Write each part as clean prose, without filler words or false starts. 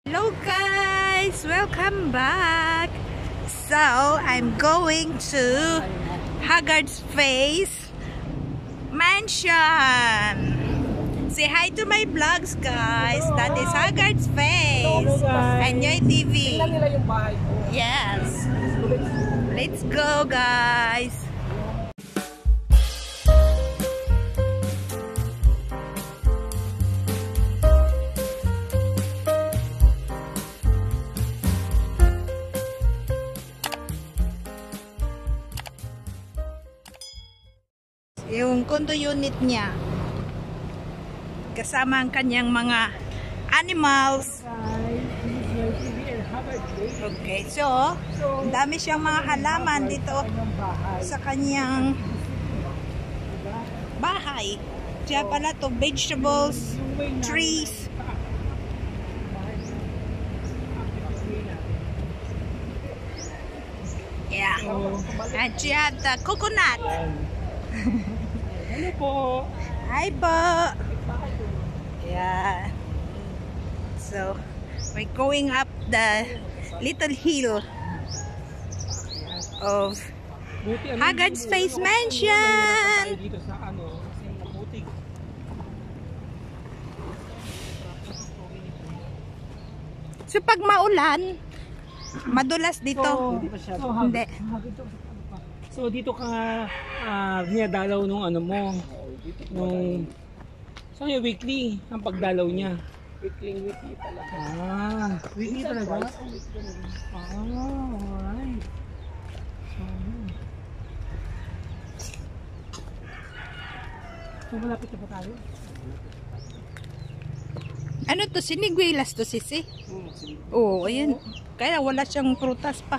Hello guys, welcome back. So I'm going to Haggard's Face Mansion. Say hi to my vlogs guys. That is Haggard's Face. Enjoy TV. Yes. Let's go guys. Yung condo unit niya kasama ang kanyang mga animals. Okay, so dami siyang mga halaman dito sa kanyang bahay. Diyan pala to, vegetables, trees. Yeah. And she had the coconut. Hello po. Hi po. Yeah. So, we're going up the little hill of Haggard's Face Mansion. Dito sa mabuti. So, pag maulan, madulas dito. Hindi. So dito ka dinadalaw nung mo nung yung weekly ang pagdalaw niya. Weekly talaga. Weekly talaga? Alright. So malapit na ba tayo? Ano to? Siniguelas to, sisi? Oo, ayun. Kaya wala siyang prutas pa.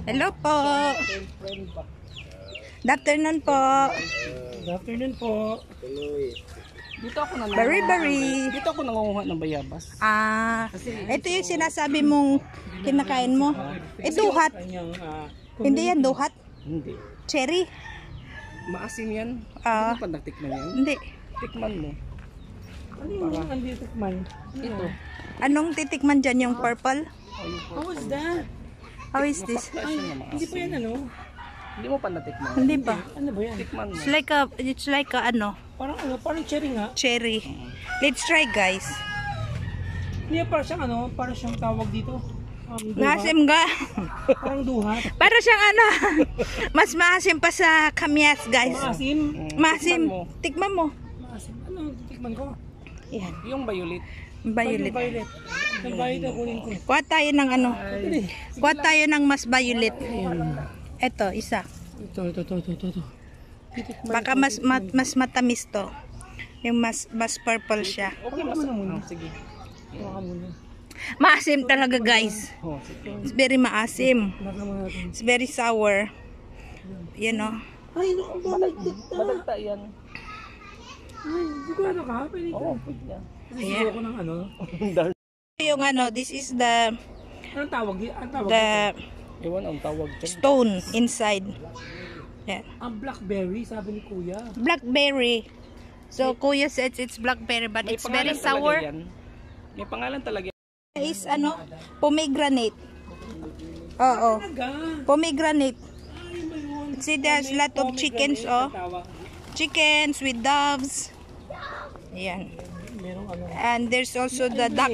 Hello po. Good afternoon po. Good afternoon po. Dito ako Bari-bari. Dito ako nangunguha ng bayabas. Ito yung sinasabi mong kinakain mo. Duhat. Hindi yan duhat? Hindi. Cherry? Maasim yan. Hindi pa natikman yan? Hindi. Tikman mo. Ano yung hindi tikman? Ito. Anong titikman dyan? Yung purple? How is that? How is this? Ay, hindi pa yan Hindi mo pa natikman. Hindi pa. Ano ba yan? Tikman mo. It's like a ano? Parang cherry nga. Cherry. Let's try guys. Hindi, parang siyang tawag dito. Maasim ga. Parang duhat. Para siyang mas maasim pa sa kamyas guys. Maasim? Maasim. Tikman mo. Maasim. Ano tikman ko? Yan. Yung violet. Violet. Yung violet ang kunin ko. Kuha tayo ng kuha tayo ng mas violet. Ito, isa. Ito. Baka mas matamis to. Yung mas purple siya. Okay, muna. Sige. Baka muna. Maasim talaga guys. It's very maasim. It's very sour. You know. Ay, madagta yan. Ay, sigurado ka? Pwede ka. Pwede na. Sige ako ng Yung this is the anong tawag? Ewan ang tawag dyan. stone inside. Yeah. Ang blackberry, sabi ni Kuya. Blackberry. So Kuya says it's blackberry but it's very sour. May pangalan talaga yan. Is pomegranate. Oo. Pomegranate. See there's a lot of chickens chickens with doves. Ayan. And there's also the duck.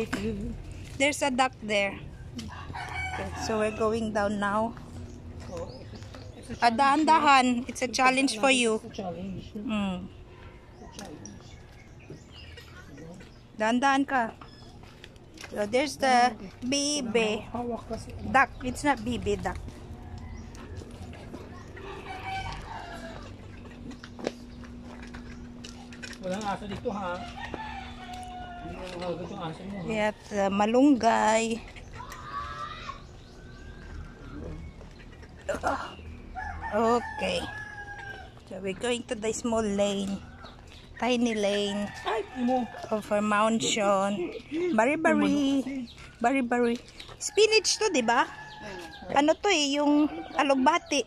There's a duck there. Okay, so we're going down now. Dahan-dahan. It's a challenge for you. Dahan-dahan ka. So there's the baby duck. It's not baby duck. Walang aso dito ha. We have malunggay. Okay. So we're going to the small lane. Tiny lane of our mansion. Bari-bari. Spinach to, di ba? Ano to yung alugbati.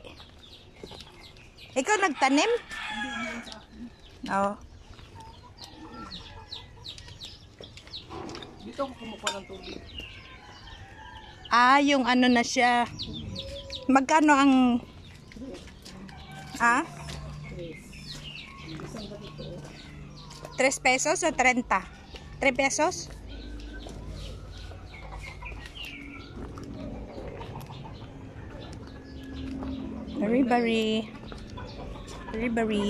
Ikaw nagtanim? Oo. Dito ako kumukuha ng tubig. Ah, yung ano na siya. Magkano ang... Ah? 3 pesos o 30? 3 pesos? Bari-bari. Bari-bari.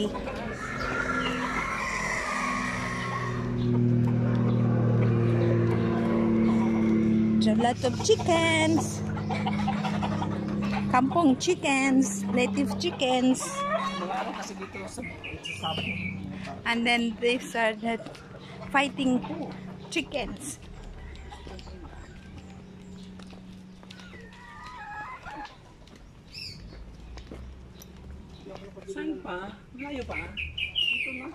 A lot of chickens. Kampong chickens. Native chickens. Mga ano kasi dito sa sabon. And then these are the fighting chickens. Saan pa? Malayo pa? Dito na.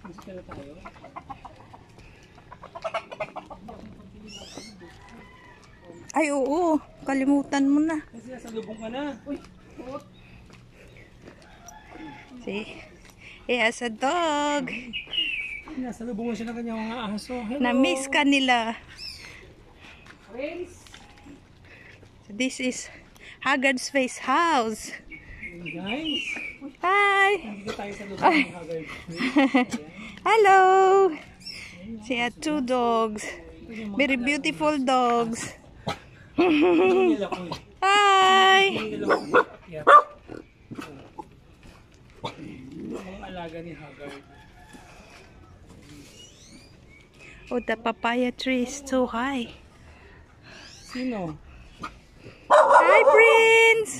Dito na tayo. Ay, oo. Kalimutan mo na. Kasi nasa lubong ka na. Uy! See? He has a dog. Nasa lubong mo siya ng kanyang mga aso. Hello! Na-miss ka nila. Friends! So this is Haggard's Face house. Guys! Hi! Nandito tayo sa lubong ng Haggard. Hello! She had 2 dogs. Very beautiful dogs. Hi! Ang alaga ni Haggard. Oh, the papaya tree is so high. Sino? Hi, Prince!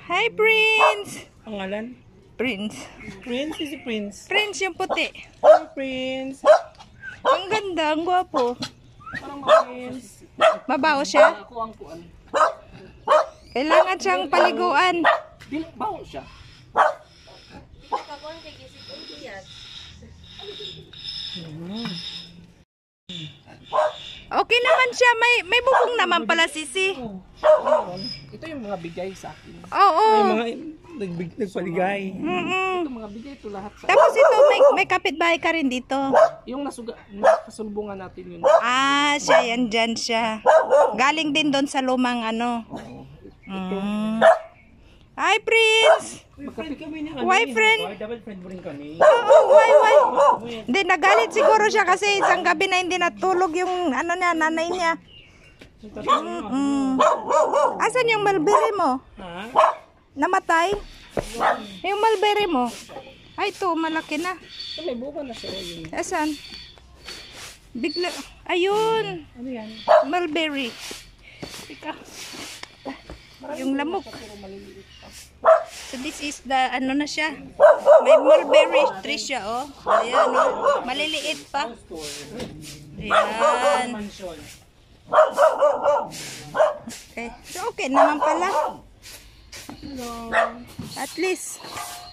Hi, Prince! Pangalan? Prince. Prince is si Prince. Prince yung puti. Hi, Prince! Ang ganda, ang gwapo. Parang Prince. Mabaho siya? Ako ang kuan. Kailangan siyang paliguan. Baho siya. Okay naman siya. May bubong naman pala, Sisi. Ito yung mga bigay sa akin. Oo. Yung mga nagpaligay. Ito mga bigay ito lahat sa Tapos ito, may kapitbahay ka rin dito. yung nakasulbungan natin yun. Ah, siya yan dyan siya. Galing din doon sa lumang ano. Hi, Prince! Magkapit kami ni Why, friend? Dapat friend mo rin kami. Oo, why? Hindi, nagalit siguro siya kasi isang gabi na hindi natulog yung ano niya, nanay niya. Asan yung mulberry mo? Ha? Namatay? Yung mulberry mo? Ay, ito, malaki na. Ito may buka na siya. Yun. Asan? Bigla, ayun. Ano yan? Mulberry. Ika. Yung lamok. So this is the, ano na siya. May mulberry tree siya, oh. Ayan, oh. Maliliit pa. Ayan. Mansion. Okay. So okay naman pala. Hello. At least,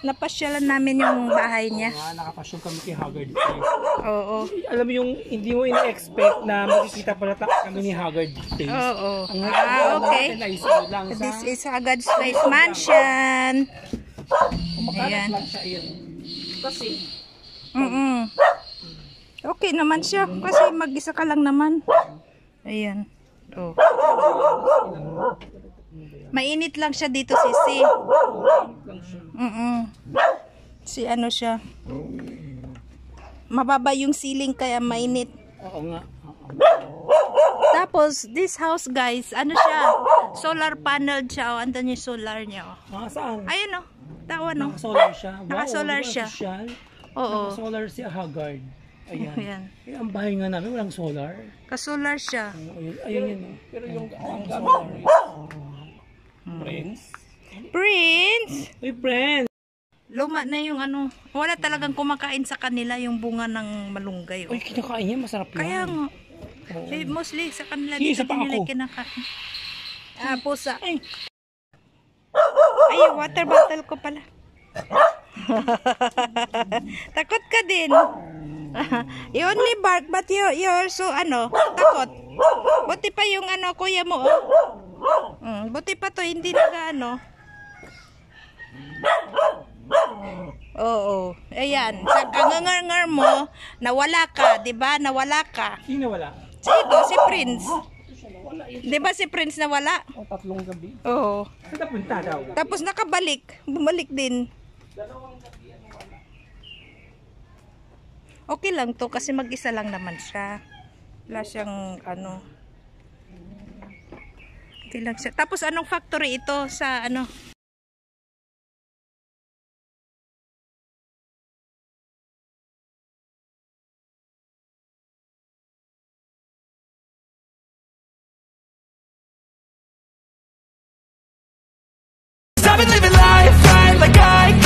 napasyalan namin yung bahay niya. Nakapasyon kami kay Haggard. Oo. Alam mo yung hindi mo ina-expect na makikita pala kami ni Haggard. Oo. Ah, Okay. Lang sa This is Haggard's Place Mansion. kumakalat Ayan. lang siya yun. Kasi, Okay naman siya. Kasi mag-isa ka lang naman. Ayan. Oh. Mainit lang siya dito, Sisi. Si ano siya. Mababa yung ceiling kaya mainit. oo nga. Tapos, this house guys, ano siya? Solar panel siya. Oh. Andun yung solar niya. Oh. Saan? Ayun oh. Tawa no. Naka-solar siya. Wow, Naka-solar diba siya. social? Oo. Naka-solar si Haggard. Ayan. Ayan. Eh, ang bahay nga namin, walang solar. Ka-solar siya. Ayun yun. Pero yung ang solar. Friends? Prince! Uy, friends! Luma na yung ano. Wala talagang kumakain sa kanila yung bunga ng malunggay. Oh. Uy, kinakain niya. Masarap yan. Kaya nga. Eh, mostly sa kanila Sige, dito isa pa nila ako. kinakain. Ah, pusa. Ay. Ay, yung water bottle ko pala. Takot ka din. You only bark but you're so ano, takot. Buti pa yung ano, kuya mo, oh. Buti pa to, hindi naga ano. Oo. Ayan. Sa kangangar mo, nawala ka. Diba? Nawala ka. Sino wala? Ito, si Prince. Diba si Prince nawala? O, 3 gabi. Oo. Saan napunta daw? Tapos nakabalik. Bumalik din. Okay lang to kasi mag-isa lang naman siya. Wala siyang ano. Okay lang siya. Tapos anong factory ito sa ano? I've been living life right like I